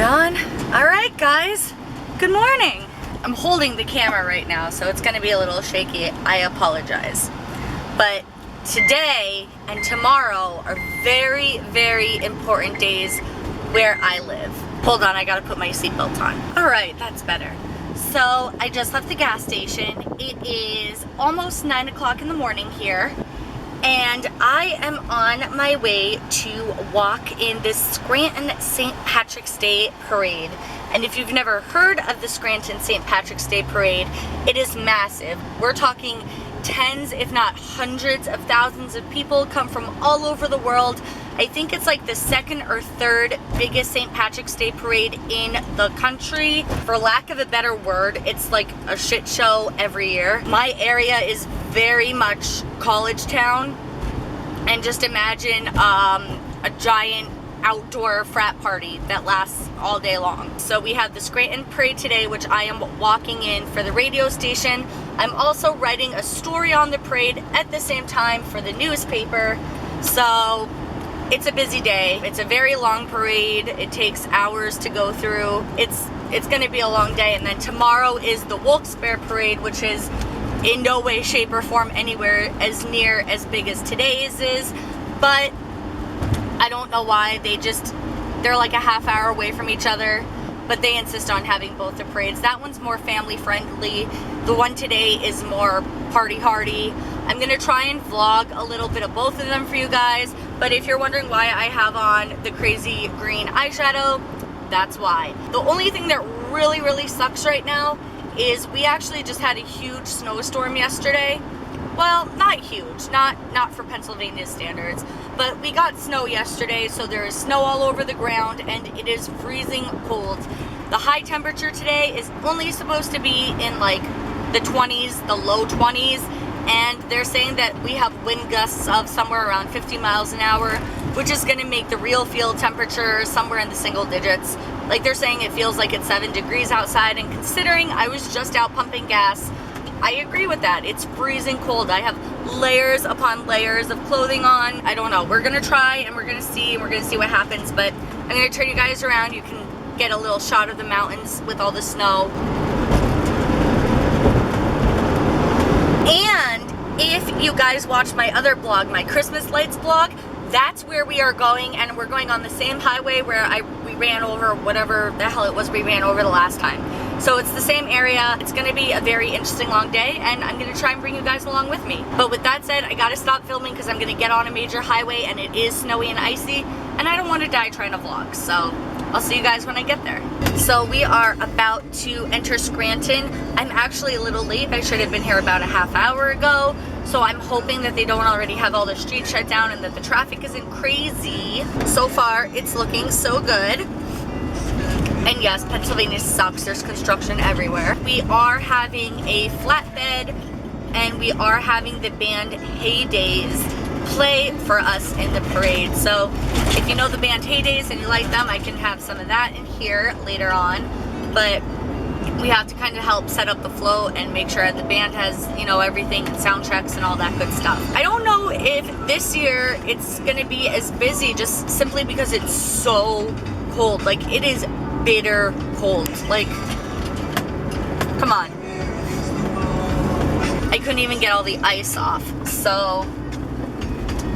on. All right, guys. Good morning. I'm holding the camera right now, so it's going to be a little shaky. I apologize. But today and tomorrow are very, very important days where I live. Hold on, I got to put my seatbelt on. All right, that's better. So I just left the gas station. It is almost 9 o'clock in the morning here. And I am on my way to walk in this Scranton St. Patrick's Day Parade. And if you've never heard of the Scranton St. Patrick's Day Parade, it is massive. We're talking tens, if not hundreds of thousands of people come from all over the world. I think it's like the second or third biggest St. Patrick's Day Parade in the country. For lack of a better word, it's like a shit show every year. My area is very much college town, and just imagine a giant outdoor frat party that lasts all day long. So we have the Scranton Parade today, which I am walking in for the radio station. I'm also writing a story on the parade at the same time for the newspaper. So it's a busy day. It's a very long parade. It takes hours to go through. It's gonna be a long day. And then tomorrow is the wilkes-barre parade, which is in no way, shape, or form anywhere as near as big as today's is. But I don't know why. They're like a half hour away from each other, but they insist on having both the parades. That one's more family friendly. The one today is more party hardy. I'm gonna try and vlog a little bit of both of them for you guys, but if you're wondering why I have on the crazy green eyeshadow, that's why. The only thing that really, really sucks right now is we actually just had a huge snowstorm yesterday. Well, not huge, not for Pennsylvania standards, but we got snow yesterday, so there is snow all over the ground and it is freezing cold. The high temperature today is only supposed to be in like the 20s, the low 20s, and they're saying that we have wind gusts of somewhere around 50 miles an hour, which is gonna make the real field temperature somewhere in the single digits. Like they're saying it feels like it's 7 degrees outside, and considering I was just out pumping gas, I agree with that. It's freezing cold. I have layers upon layers of clothing on. I don't know. We're gonna try and we're gonna see what happens, but I'm gonna turn you guys around. You can get a little shot of the mountains with all the snow. And if you guys watch my other blog, my Christmas lights blog, that's where we are going, and we're going on the same highway where we ran over whatever the hell it was we ran over the last time. So it's the same area. It's gonna be a very interesting long day, and I'm gonna try and bring you guys along with me. But with that said, I gotta stop filming because I'm gonna get on a major highway and it is snowy and icy, and I don't wanna die trying to vlog. So I'll see you guys when I get there. So we are about to enter Scranton. I'm actually a little late. I should have been here about a half hour ago. So I'm hoping that they don't already have all the streets shut down and that the traffic isn't crazy. So far, it's looking so good. And yes, Pennsylvania sucks. There's construction everywhere. We are having a flatbed, and we are having the band Heydays play for us in the parade. So if you know the band Heydays and you like them, I can have some of that in here later on. But we have to kind of help set up the flow and make sure the band has, you know, everything, sound checks and all that good stuff. I don't know if this year it's gonna be as busy, just simply because it's so cold. Like, it is bitter cold. Like, come on. I couldn't even get all the ice off. So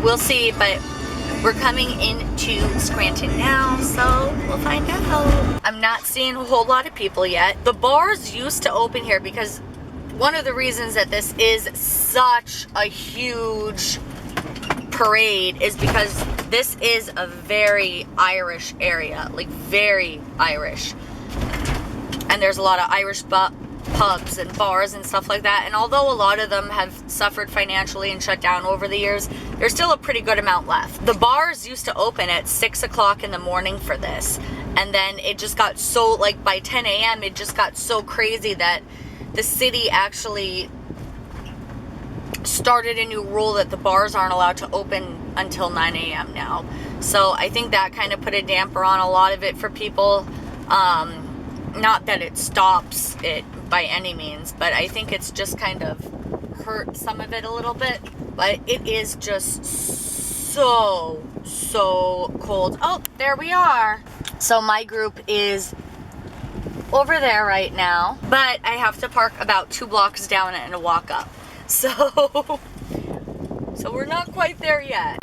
we'll see, but we're coming into Scranton now, so we'll find out. I'm not seeing a whole lot of people yet. The bars used to open here because one of the reasons that this is such a huge parade is because this is a very Irish area, like very Irish. And there's a lot of Irish pubs and bars and stuff like that, and although a lot of them have suffered financially and shut down over the years, there's still a pretty good amount left. The bars used to open at 6 o'clock in the morning for this, and then it just got so, like by 10 a.m. it just got so crazy that the city actually started a new rule that the bars aren't allowed to open until 9 a.m. now. So I think that kind of put a damper on a lot of it for people. Not that it stops it by any means, but I think it's just kind of hurt some of it a little bit. But it is just so cold. Oh, there we are. So my group is over there right now, but I have to park about 2 blocks down and walk up. So we're not quite there yet.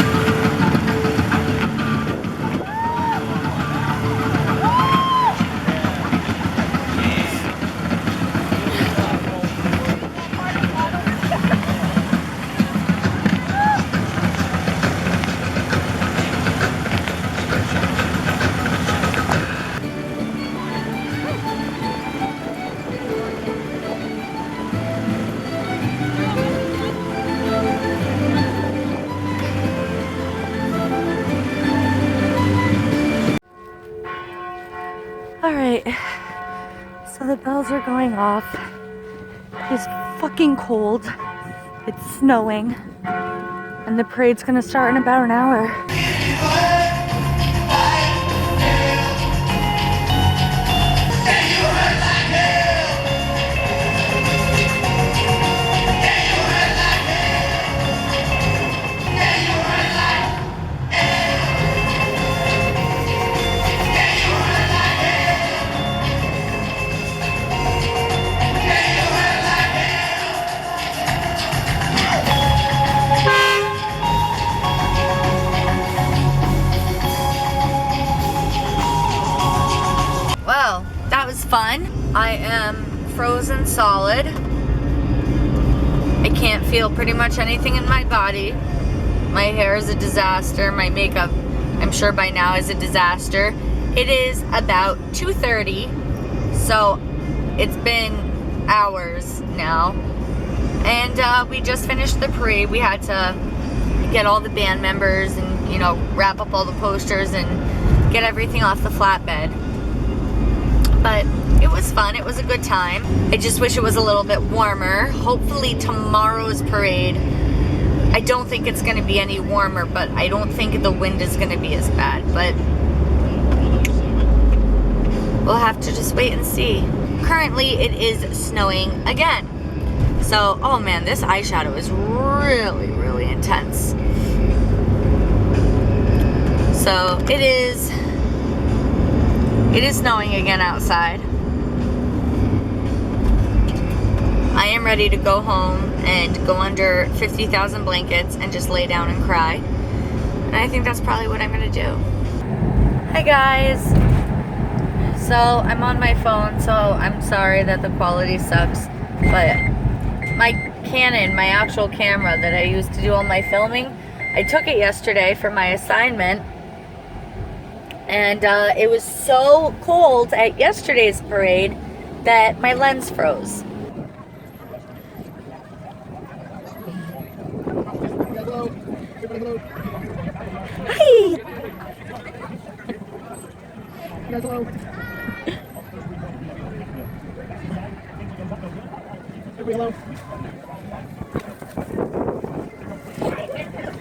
Alright, so the bells are going off. It's fucking cold. It's snowing. And the parade's gonna start in about an hour. Well, that was fun. I am frozen solid. I can't feel pretty much anything in my body. My hair is a disaster. My makeup, I'm sure by now, is a disaster. It is about 2:30, so it's been hours now. And we just finished the parade. We had to get all the band members and, you know, wrap up all the posters and get everything off the flatbed. But it was fun. It was a good time. I just wish it was a little bit warmer. Hopefully tomorrow's parade, I don't think it's going to be any warmer, but I don't think the wind is going to be as bad. But we'll have to just wait and see. Currently, it is snowing again. So, oh man, this eyeshadow is really, really intense. So, it is snowing again outside. I am ready to go home and go under 50,000 blankets and just lay down and cry. And I think that's probably what I'm gonna do. Hi guys. So I'm on my phone, so I'm sorry that the quality sucks, but my Canon, my actual camera that I used to do all my filming, I took it yesterday for my assignment. And it was so cold at yesterday's parade that my lens froze. Hi! Hello.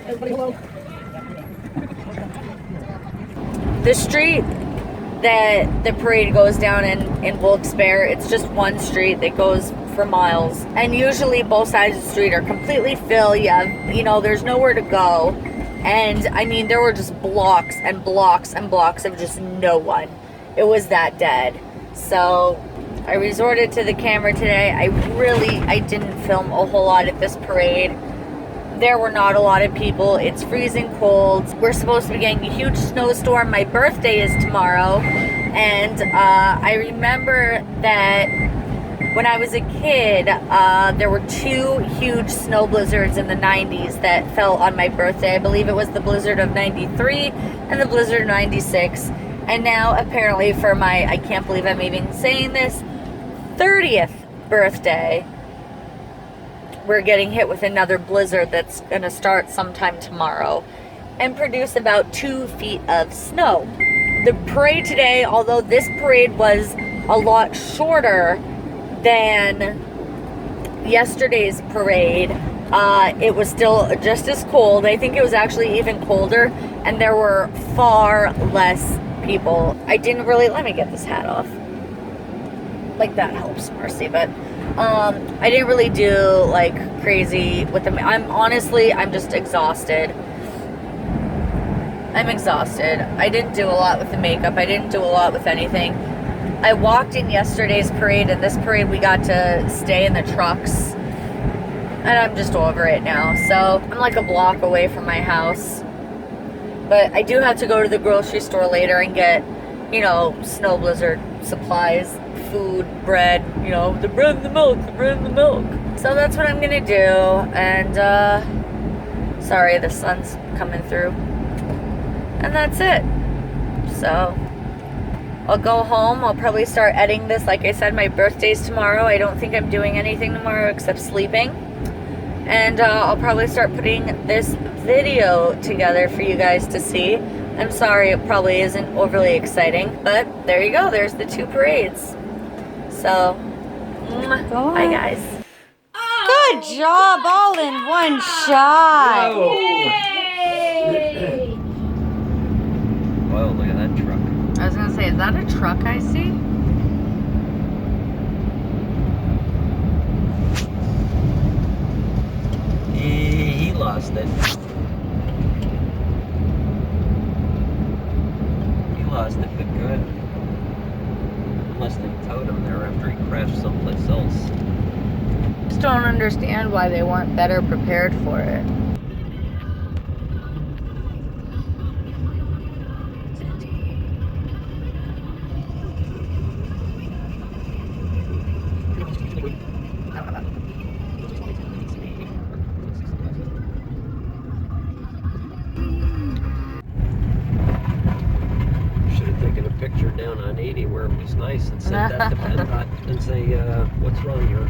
Everybody, hello. The street that the parade goes down in wilkes-barre, it's just one street that goes for miles. And usually both sides of the street are completely filled. You know, there's nowhere to go. And I mean, there were just blocks and blocks and blocks of just no one. It was that dead. So I resorted to the camera today. I didn't film a whole lot at this parade. There were not a lot of people. It's freezing cold. We're supposed to be getting a huge snowstorm. My birthday is tomorrow. And I remember that when I was a kid, there were 2 huge snow blizzards in the 90s that fell on my birthday. I believe it was the blizzard of 93 and the blizzard of 96. And now apparently for my, I can't believe I'm even saying this, 30th birthday, we're getting hit with another blizzard that's going to start sometime tomorrow and produce about 2 feet of snow. The parade today, although this parade was a lot shorter than yesterday's parade, it was still just as cold. I think it was actually even colder, and there were far less people. I didn't really, let me get this hat off. Like that helps, Marcy, but I didn't really do like crazy with them. I'm just exhausted. I'm exhausted. I didn't do a lot with the makeup. I didn't do a lot with anything. I walked in yesterday's parade, and this parade we got to stay in the trucks. And I'm just over it now. So I'm like a block away from my house. But I do have to go to the grocery store later and get, you know, snow blizzard supplies, food, bread, you know, the bread and the milk, the bread and the milk. So that's what I'm gonna do. And sorry, the sun's coming through. And that's it. So I'll go home. I'll probably start editing this. Like I said, my birthday's tomorrow. I don't think I'm doing anything tomorrow except sleeping. And I'll probably start putting this video together for you guys to see. I'm sorry it probably isn't overly exciting, but there you go. There's the two parades. So, bye guys. Good job, all in one shot. Yay! Wow, look at that truck. I was gonna say, is that a truck I see? He lost it. He lost it, but good. Unless they towed him there after he crashed someplace else. Just don't understand why they weren't better prepared for it. Picture down on 80 where it was nice and send that to PennDOT and say, what's wrong here?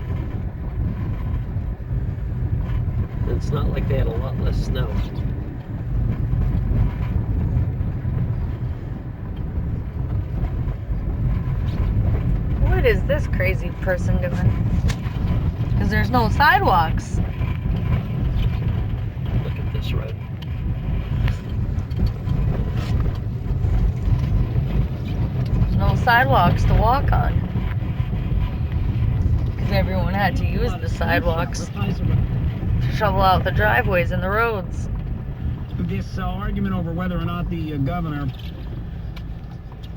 It's not like they had a lot less snow. What is this crazy person doing? Because there's no sidewalks. Look at this road. No sidewalks to walk on. Because everyone had to use the sidewalks to shovel out the driveways and the roads. This argument over whether or not the governor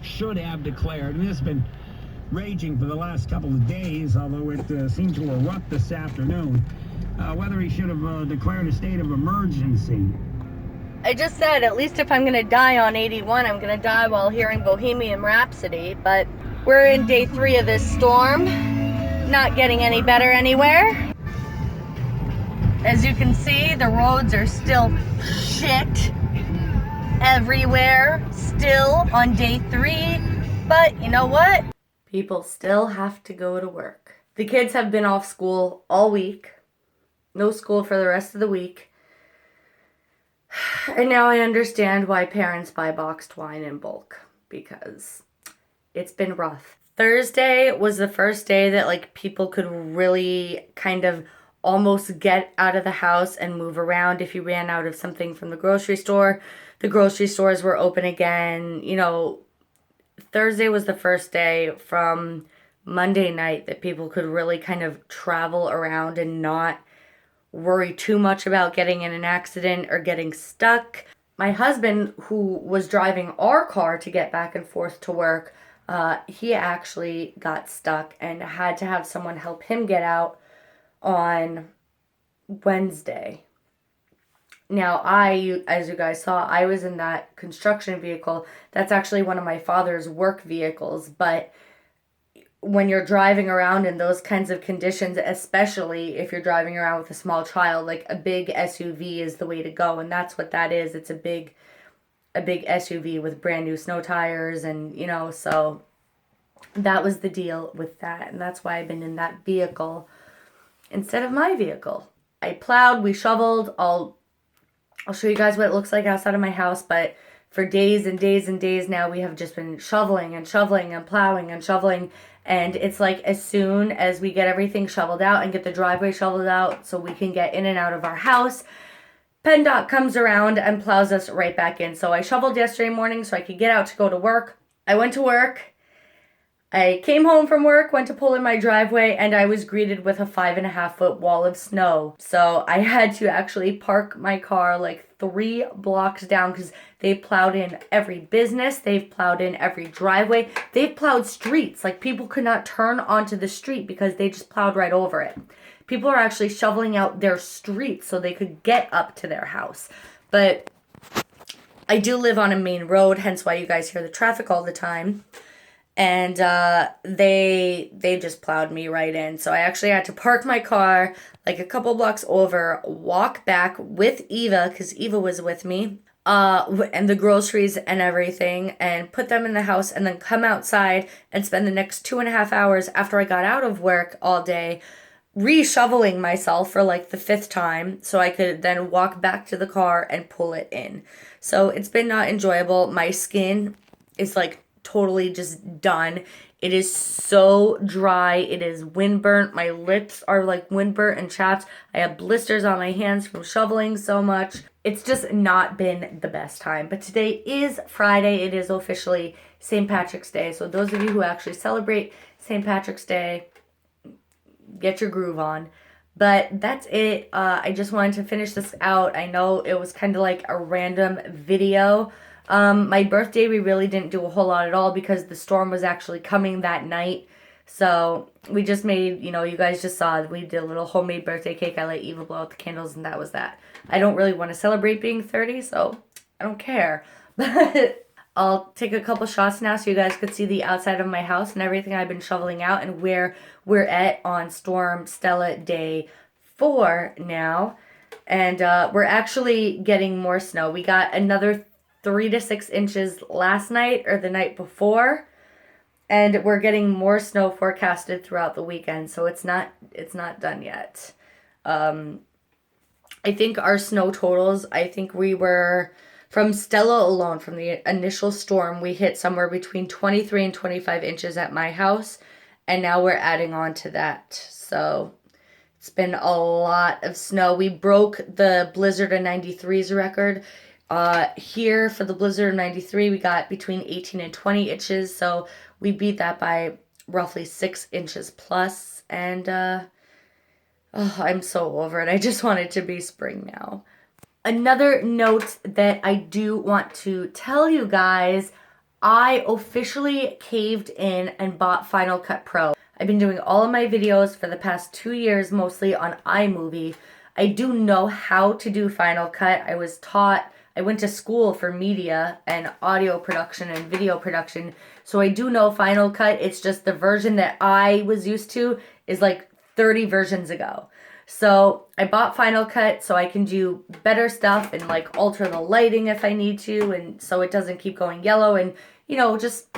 should have declared, and this has been raging for the last couple of days, although it seemed to erupt this afternoon, whether he should have declared a state of emergency. I just said, at least if I'm going to die on 81, I'm going to die while hearing Bohemian Rhapsody. But we're in day 3 of this storm. Not getting any better anywhere. As you can see, the roads are still shit everywhere. Still on day 3. But you know what? People still have to go to work. The kids have been off school all week. No school for the rest of the week. And now I understand why parents buy boxed wine in bulk, because it's been rough. Thursday was the first day that like people could really kind of almost get out of the house and move around. If you ran out of something from the grocery store, the grocery stores were open again. You know, Thursday was the first day from Monday night that people could really kind of travel around and not worry too much about getting in an accident or getting stuck. My husband, who was driving our car to get back and forth to work, he actually got stuck and had to have someone help him get out on Wednesday. Now, as you guys saw, I was in that construction vehicle. That's actually one of my father's work vehicles, but when you're driving around in those kinds of conditions, especially if you're driving around with a small child, like a big SUV is the way to go. And that's what that is. It's a big SUV with brand new snow tires. And, you know, so that was the deal with that. And that's why I've been in that vehicle instead of my vehicle. I plowed, we shoveled. I'll show you guys what it looks like outside of my house. But for days and days and days now, we have just been shoveling and shoveling and plowing and shoveling. And it's like as soon as we get everything shoveled out and get the driveway shoveled out so we can get in and out of our house, PennDOT comes around and plows us right back in. So I shoveled yesterday morning so I could get out to go to work. I went to work. I came home from work, went to pull in my driveway, and I was greeted with a 5.5-foot wall of snow. So I had to actually park my car like 3 blocks down because they've plowed in every business. They've plowed in every driveway. They've plowed streets. Like, people could not turn onto the street because they just plowed right over it. People are actually shoveling out their streets so they could get up to their house. But I do live on a main road, hence why you guys hear the traffic all the time. And they just plowed me right in. So I actually had to park my car like a couple blocks over, walk back with Eva, because Eva was with me, and the groceries and everything, and put them in the house, and then come outside and spend the next 2.5 hours after I got out of work all day re-shoveling myself for like the 5th time so I could then walk back to the car and pull it in. So it's been not enjoyable. My skin is like totally just done. It is so dry. It is windburnt. My lips are like windburnt and chapped. I have blisters on my hands from shoveling so much. It's just not been the best time. But today is Friday. It is officially St. Patrick's Day. So those of you who actually celebrate St. Patrick's Day, get your groove on. But that's it. I just wanted to finish this out. I know it was kind of like a random video. My birthday, we really didn't do a whole lot at all because the storm was actually coming that night. So we just made, you guys just saw, we did a little homemade birthday cake. I let Eva blow out the candles, and that was that. I don't really want to celebrate being 30, so I don't care. But I'll take a couple shots now so you guys could see the outside of my house and everything I've been shoveling out and where we're at on Storm Stella Day 4 now. And we're actually getting more snow. We got another 3 to 6 inches last night or the night before. And we're getting more snow forecasted throughout the weekend. So it's not done yet. I think our snow totals, we were... From Stella alone, from the initial storm, we hit somewhere between 23 and 25 inches at my house. And now we're adding on to that. So it's been a lot of snow. We broke the Blizzard of 93's record. Here for the Blizzard of 93, we got between 18 and 20 inches. So we beat that by roughly 6 inches plus. And I'm so over it. I just want it to be spring now. Another note that I do want to tell you guys, I officially caved in and bought Final Cut Pro. I've been doing all of my videos for the past 2 years, mostly on iMovie. I do know how to do Final Cut. I went to school for media and audio production and video production, so I do know Final Cut. It's just the version that I was used to is like 30 versions ago. So I bought Final Cut so I can do better stuff and like alter the lighting if I need to, and so it doesn't keep going yellow, and just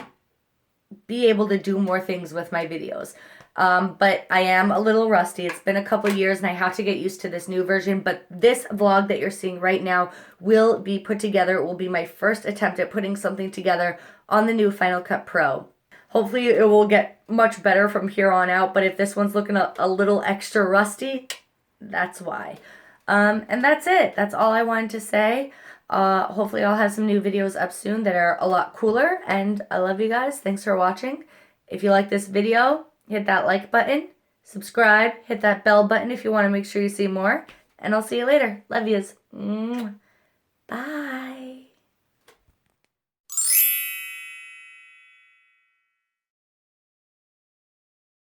be able to do more things with my videos. But I am a little rusty. It's been a couple years and I have to get used to this new version, but this vlog that you're seeing right now will be put together. It will be my first attempt at putting something together on the new Final Cut Pro. Hopefully it will get much better from here on out, but if this one's looking a little extra rusty, that's why. And that's it. That's all I wanted to say. Hopefully I'll have some new videos up soon that are a lot cooler, and I love you guys. Thanks for watching. If you like this video, hit that like button, subscribe, hit that bell button if you want to make sure you see more, and I'll see you later. Love yous. Bye.